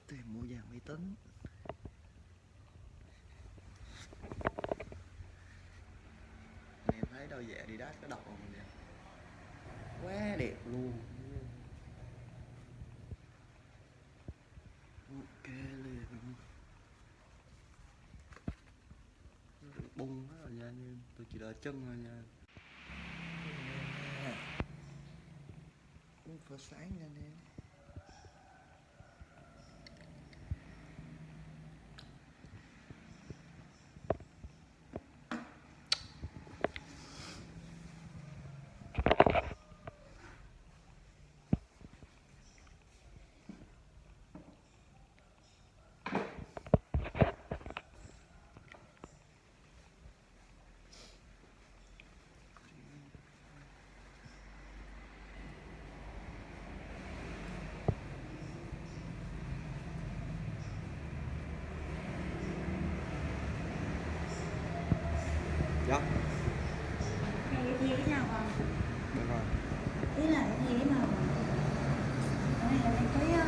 Tiền mua dàn máy tính. Em thấy đôi dạ đi đát có độc không vậy? Quá đẹp luôn. Ok liền. Bung hết rồi nha anh em. Tôi chỉ đợi chân thôi nha. Phở sáng nha anh em. Dạ. Cái gì cái nào còn? Được rồi. Ý là cái gì mà cái này là đăng ký á?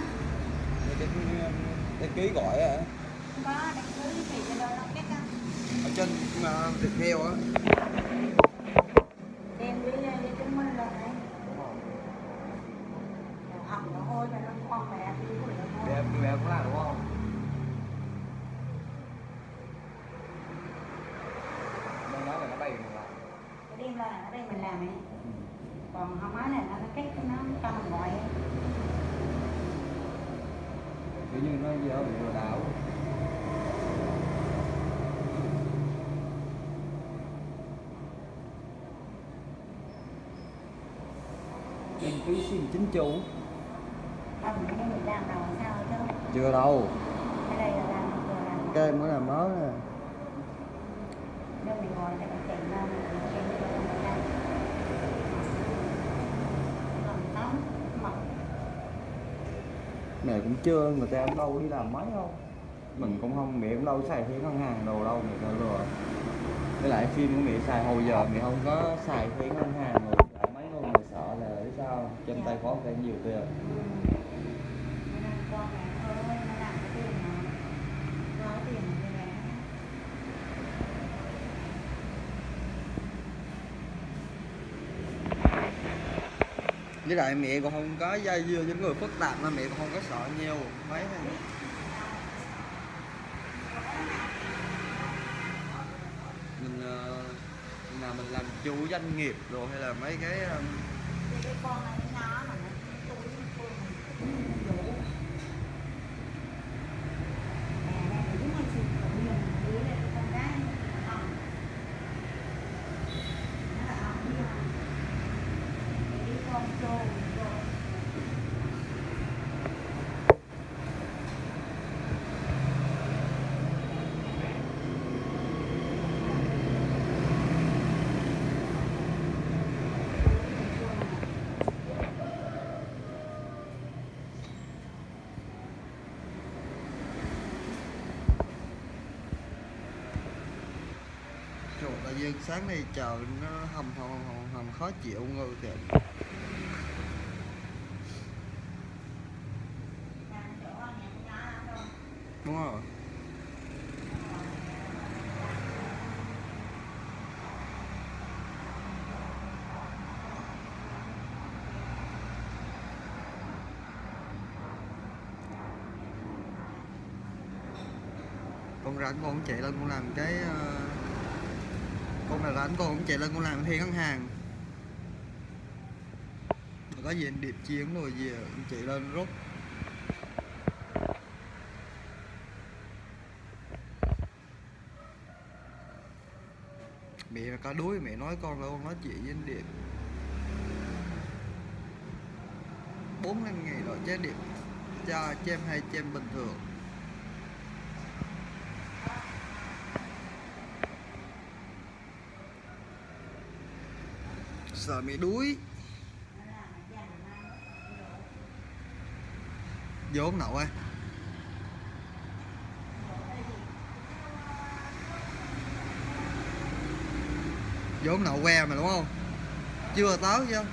Đăng ký gọi á hả? Không có đăng ký thì cho đôi long kết á. Ở trên thịt heo á. Đem đi giấy chứng minh rồi đấy. Đúng rồi. Học nó hôi cho nó con mẹ đi của nó thôi. Bé cũng làm đúng không? Đang nói là nó bay mình làm. Cái đêm là ở đây mình làm ấy. Còn không nói là nó kết nó cho mình gọi ấy. Kiểu như nó giờ bị lừa đảo. Đăng ký xin chính chủ. Không, cái mình làm đầu sao chứ? Chưa đâu. Cái đây là làm được rồi làm. Cái mới là mới nè. Nếu mình gọi thì mình chạy lên mình chạy lên mình làm. Còn tóm mật. Mẹ cũng chưa, người ta cũng đâu đi làm mấy đâu. Mình cũng không, mẹ cũng đâu xài phí ngân hàng đồ đâu, mẹ sợ lừa. Với lại phim của mẹ xài hồi giờ mẹ không có xài phí ngân hàng rồi. Lại mấy người mẹ sợ là biết sao, trên tay có phải nhiều tiền. Con mẹ ơi, nó làm cái tiền mà có tiền cho mẹ. Với lại mẹ còn không có dây dưa những người phức tạp nên mẹ còn không có sợ nhiều mấy hay mình là mình làm chủ doanh nghiệp rồi hay là mấy cái Cái con này nó mà nó túi phương mình đủ. Mẹ này cũng hay chịu của mình đứa này con gái không. Nó là không đi à. Cái con trâu rồi. trời, tại vì sáng nay trời nó hầm khó chịu ngư kìa. Đúng rồi. Con rảnh con cũng chạy lên con làm cái con là rảnh con cũng chạy lên con làm thi ngân hàng. Mà có gì anh điệp chiến rồi gì anh chạy lên rút. Mẹ mà có đuối mẹ nói con là con nói chuyện với anh Điệp 4-5 ngày rồi chứ Điệp cho em hay cho em bình thường. Sợ mẹ đuối. Vô ông nậu ơi. Vô ông nậu que mà đúng không? Chưa tới chứ.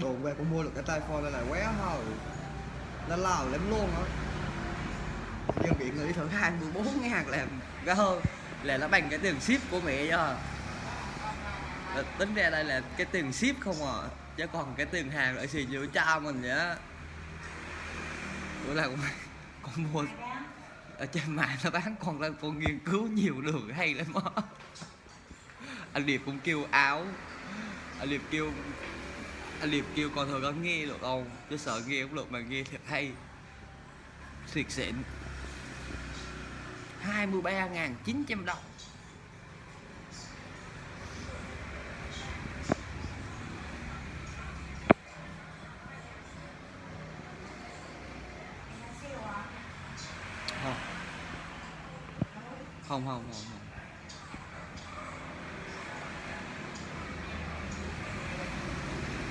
trộn về con mua được cái tai phone này là qué thôi, nó lao lắm luôn á. Nhưng bị người thử 24.000 làm cái hơn là nó bằng cái tiền ship của mẹ cho. Tính ra đây là cái tiền ship không à, chứ còn cái tiền hàng lại xì giữa cha mình nhá. Bữa là con mua ở trên mạng nó bán, con nghiên cứu nhiều đường hay lắm á. Anh Điệp cũng kêu áo, anh Điệp kêu con thôi có nghe được không, chứ sợ nghe không được mà nghe thiệt hay thiệt xịn. 23.900 đồng. Không không không không, không.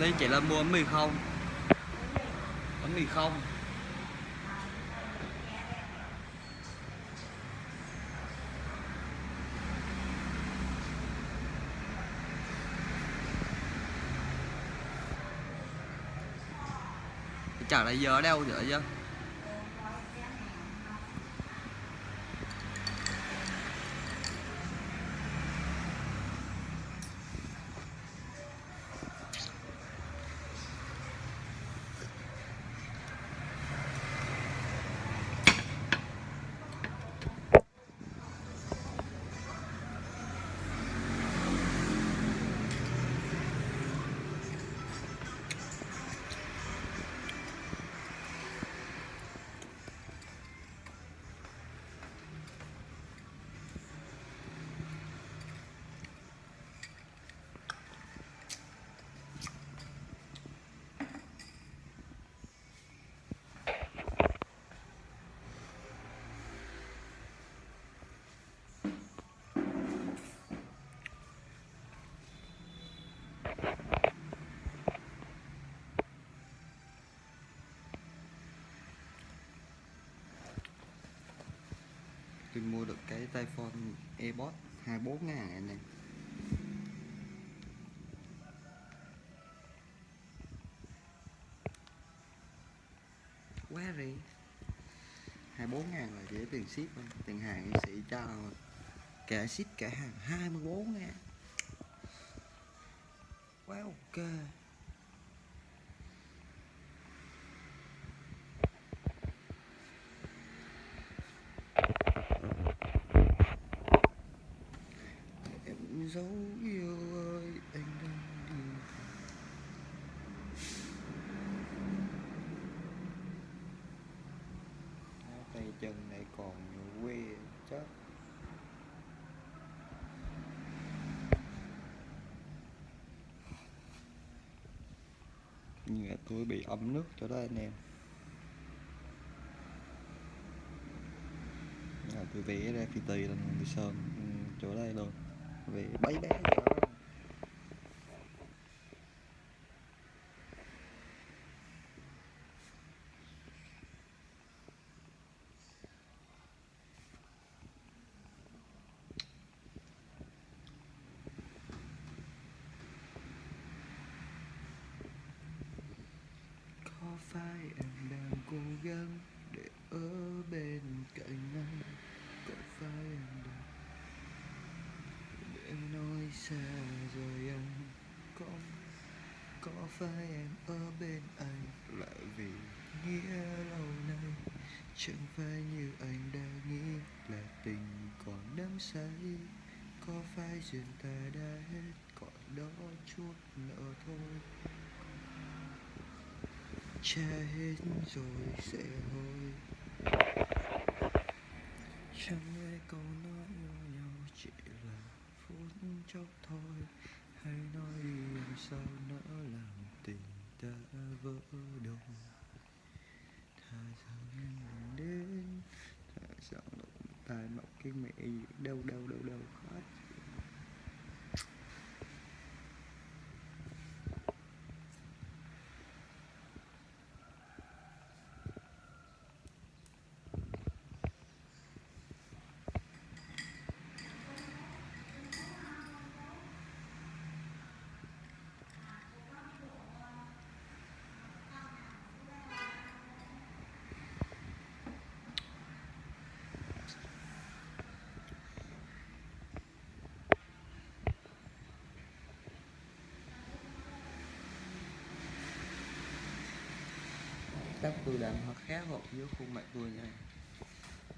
Đây chỉ là mua bánh mì không, bánh mì không. Chả là giờ ở đâu vậy chứ. Tôi mua được cái tai phone AirPods 24.000 anh em. Quá rẻ. 24.000 là chỉ tiền ship thôi, tiền hàng em sĩ cho cả ship cả hàng 24.000. Quá ok. Em dấu yêu ơi anh đang đi. Tay chân này còn nhiều quê chết. Như là tôi bị ấm nước chỗ đó anh em. Tôi vẽ ra phi tì lên bị sơn chỗ đây luôn, vẽ bấy bé chỗ đó. Có phải em đang cố gắng để ở bên cạnh anh, có phải em đang để nói xa rồi anh, có phải em ở bên anh lại vì nghĩa lâu nay, chẳng phải như anh đã nghĩ là tình còn đắm say, có phải duyên ta đã hết còn đó chút nữa thôi, cha hết rồi sẽ hồi. Chẳng lẽ câu nói yêu nhau chỉ là phút chốc thôi, hãy nói đi làm sao nỡ làm tình ta vỡ đồng. Thà rằng mình đến, thà rằng động tai mọc cái mẹ gì đâu hết. tóc tôi đang hơi khá hợp với khuôn mặt tôi nha.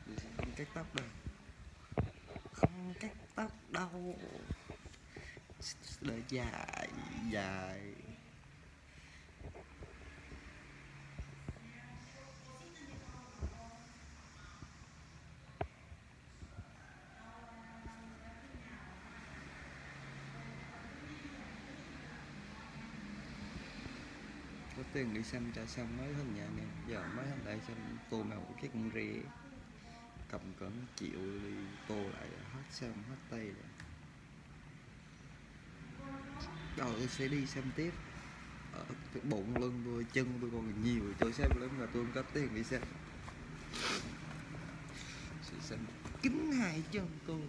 Tôi sẽ không cắt tóc đâu, không cắt tóc đâu, để dài dài. Có tiền đi xăm cho xong mấy hình nhà nè, giờ mấy hình đây xăm tô màu cái cũng rẻ, cầm cỡ 1 triệu đi tô lại hết xăm hết tay rồi. Rồi tôi sẽ đi xăm tiếp ở cái bụng lưng tôi, chân tôi còn nhiều chỗ xăm lắm mà tôi không có tiền đi xăm. Sẽ xăm kín 2 chân tôi.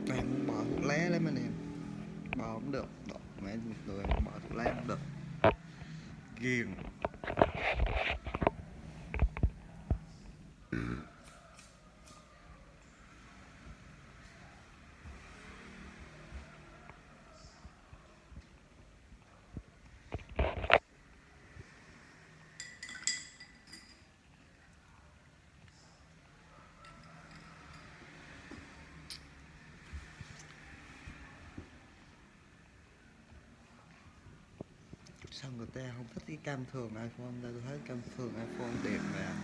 Toàn muốn bỏ thuốc lá lắm anh em, bỏ không được, mấy người bỏ thuốc lá không được, ghiền. Sao người ta không thích cái cam thường iPhone, ta tôi thấy cam thường iPhone đẹp mà.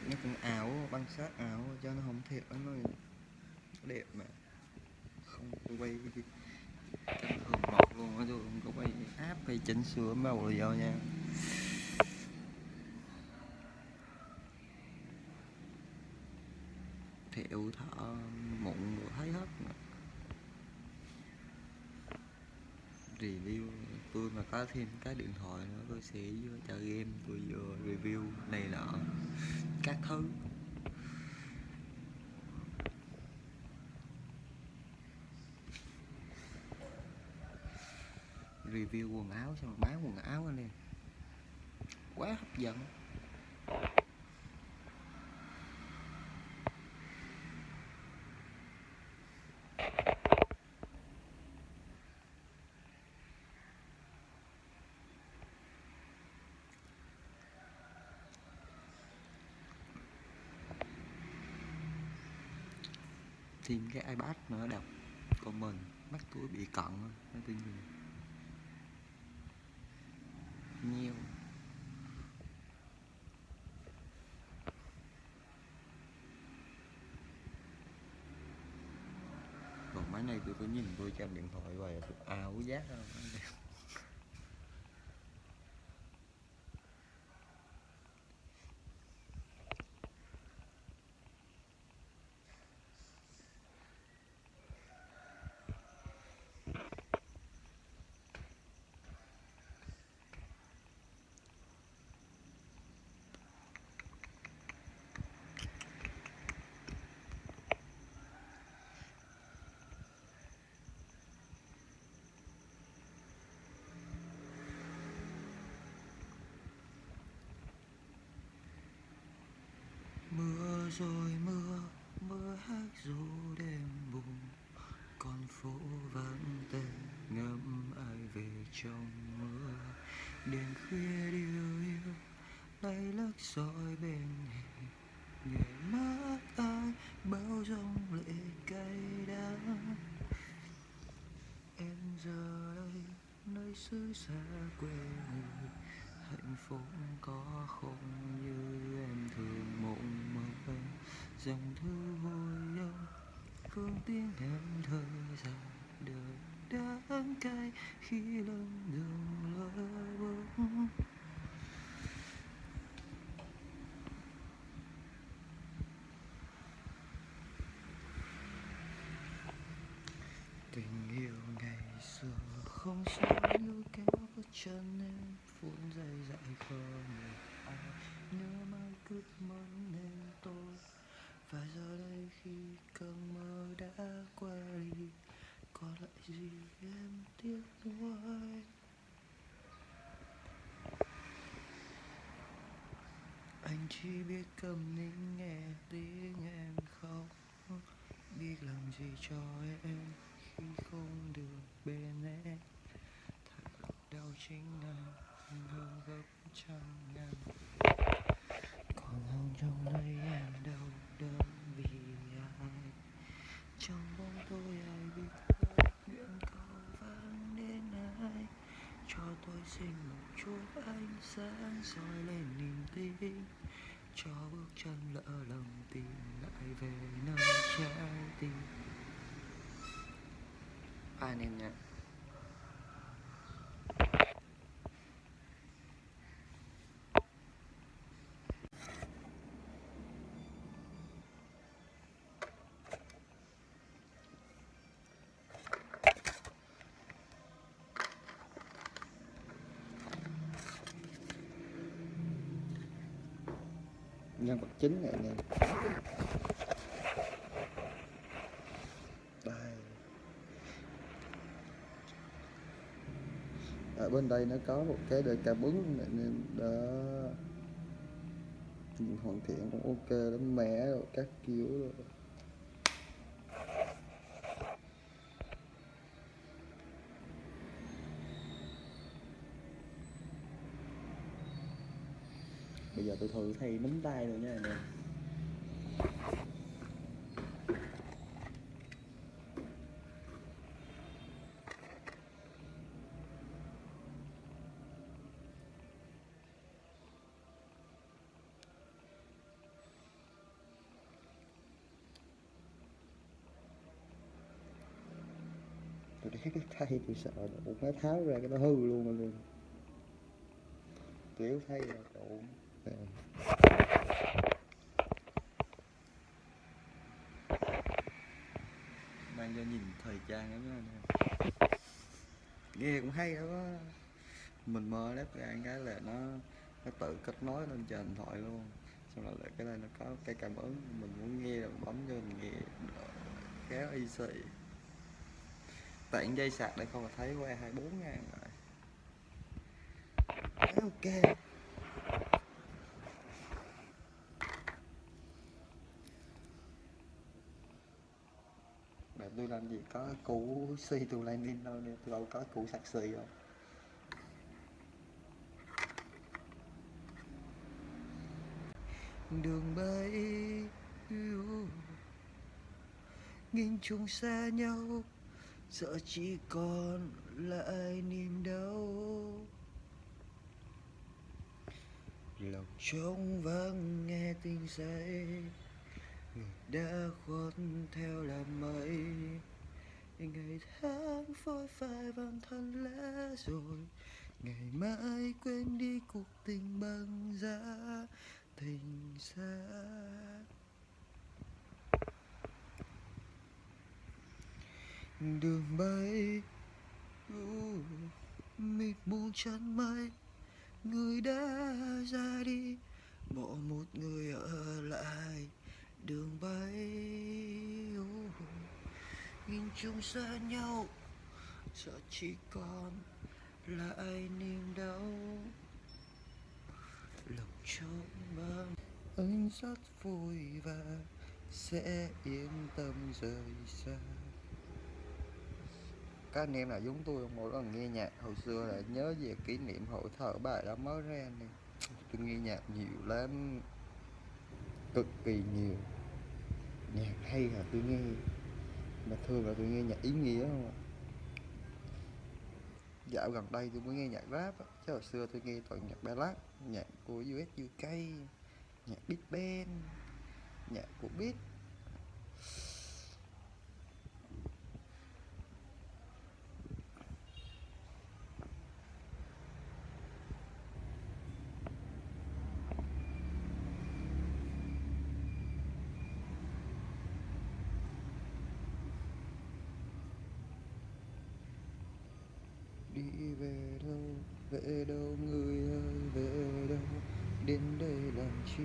Nó cũng ảo, băng sát ảo cho nó không thiệt lắm, nó đẹp mà. Không tôi quay cam thường một luôn á, tôi không có quay áp hay chỉnh sửa màu rồi vô nha. Thiệu thọ mụn rồi thấy hết mà. Review tôi mà có thêm cái điện thoại nữa tôi sẽ vô chơi game, tôi vừa review này nọ các thứ. Review quần áo xong rồi bán quần áo anh em, quá hấp dẫn. Thêm cái iPad nữa đọc còn mình mắt tôi bị cận nó tôi nhìn nhiều. Còn mấy này tôi có nhìn tôi trong điện thoại vậy tôi ảo giác không. Mưa rồi mưa, mưa hát ru đêm buồn, con phố vắng tên ngắm ai về trong mưa. Đêm khuya điều yêu lấy lắc soi bên hè, nhẹ mắt ai bao dòng lệ cay đắng. Em giờ đây nơi xứ xa quê người, hạnh phúc có không như em thường mộng mơ. Dòng thư vui âm phương tiếng em thơ dài, đời đắng cay khi lần đường lỡ bước. Tình yêu ngày xưa không sao như kéo bước chân em phun dây dại khờ người ai nhớ mãi cứ mong nên tôi. Và giờ đây khi cơn mơ đã qua đi, còn lại gì em tiếc nuối. chỉ biết cầm nín nghe tiếng em khóc, biết làm gì cho em khi không được bên em. Thật đau chính anh hơn gấp trăm ngàn. Còn hơn trong đây em đau đớn vì ai, trong bóng tối ai biết thơ nguyện cầu vang đến ai. Cho tôi xin một chút ánh sáng soi lên niềm tin, cho bước chân lỡ lầm tìm lại về nơi trái tim. Anh em nha. Nhân vật chính này nè, đây ở bên đây nó có một cái để cà bứng này nên đó, nhìn hoàn thiện cũng ok lắm, mẻ rồi các kiểu rồi. Bây giờ tôi thử thay nắm tay rồi nha anh em. Tôi để cái thay tôi sợ độ nó tháo ra cái nó hư luôn rồi luôn. Tôi yếu thay ra độ mang cho nhìn thời trang lắm nha anh em. Nghe cũng hay đó, mình mở lắp ra cái là nó tự kết nối lên trên điện thoại luôn, xong rồi lại cái đây nó có cái cảm ứng, mình muốn nghe là mình bấm vô mình nghe, kéo easy. Tiện dây sạc đây không là thấy qua 24.000 rồi. Ok. Bạn tôi làm gì có củ xì tôi lên pin đâu nè, tôi đâu có củ sạc xì đâu. Đường bay nghìn trùng xa nhau, giờ chỉ còn lại niềm đau. Lòng trống vắng nghe tiếng giấy, người đã khuất theo làn mây. Ngày tháng phôi phai vàng thân lẽ rồi, ngày mai quên đi cuộc tình băng giá tình xa. Đường bay mịt mù chân mây, người đã ra đi bỏ một người ở lại. Đường bay nghìn trùng xa nhau, giờ chỉ còn lại niềm đau. Lòng trống vắng anh rất vui và sẽ yên tâm rời xa. Các anh em nào giống tôi không, mỗi lần nghe nhạc hồi xưa là nhớ về kỷ niệm hội thơ bài đó mới ra nè. Tôi nghe nhạc nhiều lắm, cực kỳ nhiều. Nhạc hay là tôi nghe, mà thường là tôi nghe nhạc ý nghĩa không à. Dạo gần đây tôi mới nghe nhạc rap á, chứ hồi xưa tôi nghe toàn nhạc ballad, nhạc của US UK, nhạc Big Bang, nhạc của Beat. Đi về đâu người ơi, về đâu, đến đây làm chi.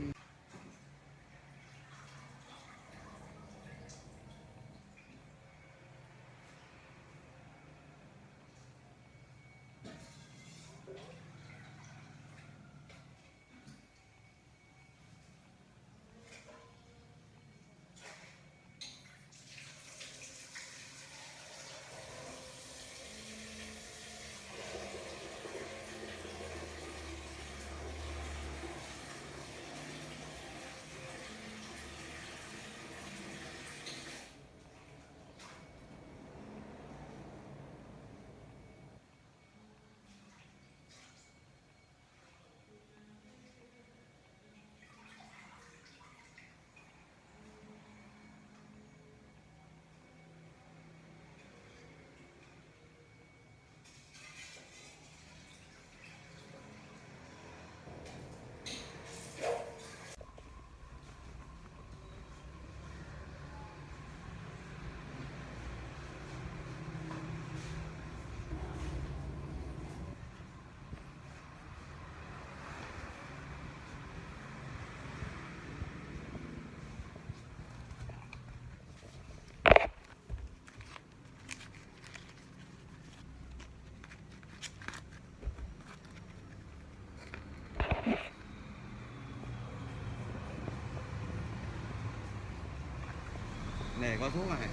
Nè có thuốc này.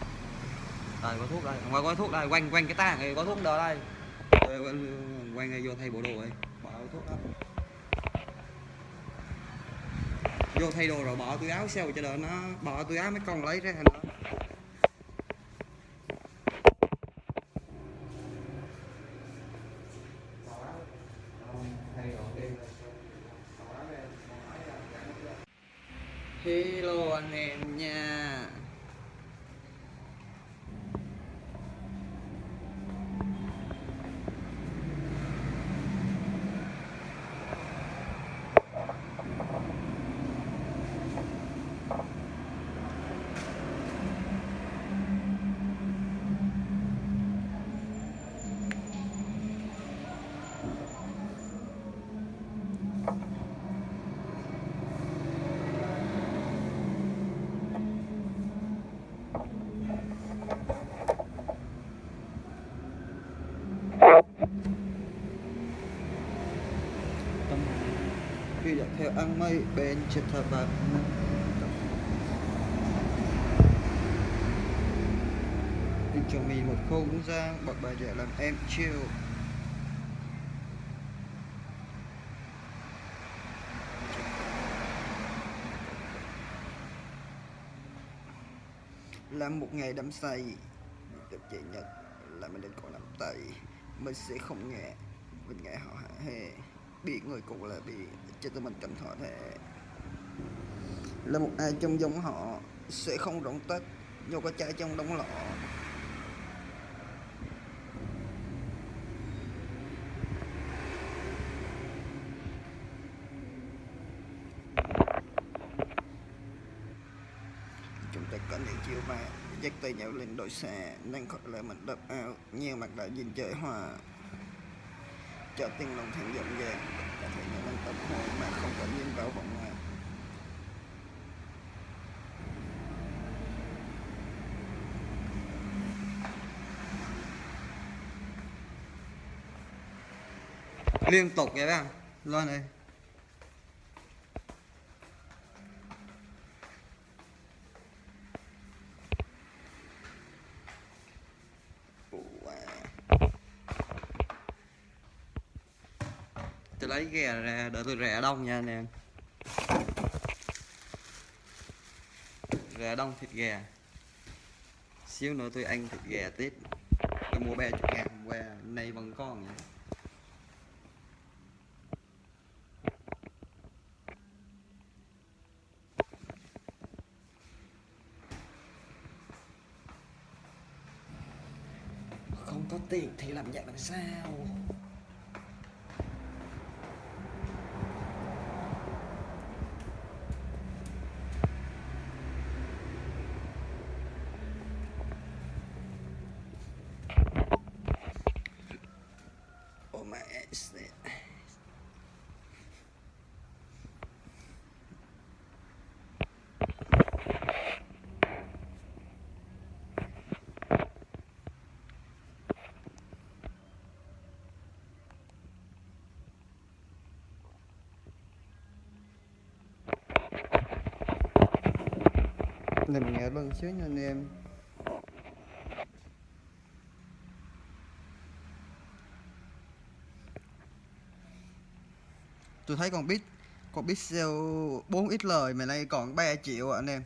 Đây có thuốc đây, không có thuốc đây, quanh quanh cái tang này có thuốc đó đây. Quanh đây vô thay bộ đồ ấy, bỏ thuốc đó. Vô thay đồ rồi bỏ túi áo sau cho đỡ nó, bỏ túi áo mấy con lấy ra nó. Hello anh em nha. Khi dõi theo ăn mây bên trên thờ bạc tìm cho mình một không gian bật bài để làm em chill. Làm một ngày đắm say được chị nhật là mình đến còn làm tay mình sẽ không nghe mình nghe họ hả hê bị người cũ là bị cho tụi mình cần thọ thể là một ai trong giống họ sẽ không rộng tách nhô có trái trong đống lọ. Chúng ta có những chiều mà dắt tay nhau lên đội xe nên khỏi là mình đập áo nhiều mặt đã nhìn trời hòa cho tiếng lòng thẳng rộng ràng có thể nhận tâm hồn mà không có nhìn vào vòng ngoài. Liên tục vậy đó lên đây. Tôi lấy ghè ra đợi tôi rẻ đông nha anh em. Rẻ đông thịt gà. Xíu nữa tôi ăn thịt gà tiếp. Tôi mua 30.000 hôm qua, nay vẫn còn nha. Không có tiền thì làm vậy làm sao? Oh my ass. Để mình nghe luôn xíu nha anh em. Tôi thấy con pixel 4 XL mà nay còn 3 triệu anh em.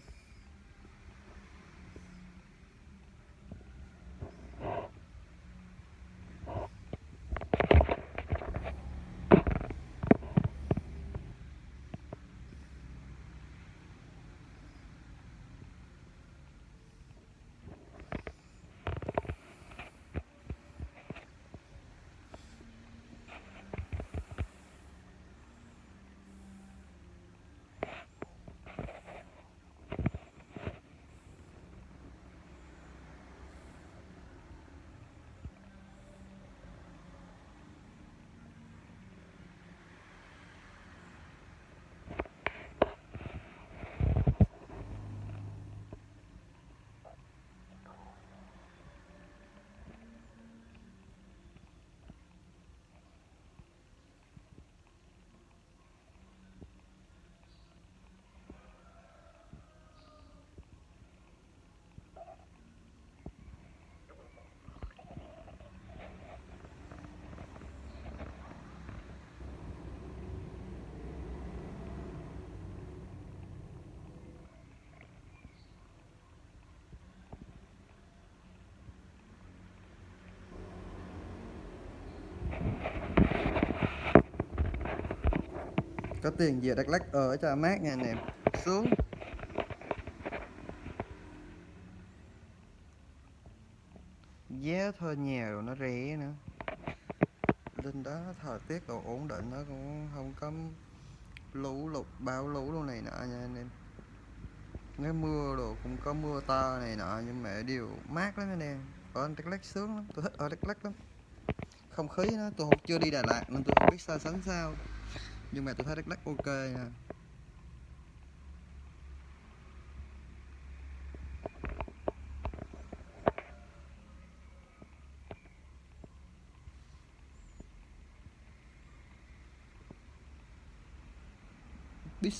Có tiền về Đắk Lắk ở cho mát nha anh em. Xuống giá thuê nhà rồi nó rẻ nữa, lên đó thời tiết độ ổn định, nó cũng không có lũ lụt bão lũ luôn này nọ nha anh em. Nếu mưa đồ cũng có mưa to này nọ nhưng mà điều mát lắm anh em. Ở Đắk Lắk sướng lắm, tôi thích ở Đắk Lắk lắm. Không khí nó tôi không chưa đi Đà Lạt nên tôi không biết so sánh sao, nhưng mà tôi thấy Đắk Lắk ok nha. Biết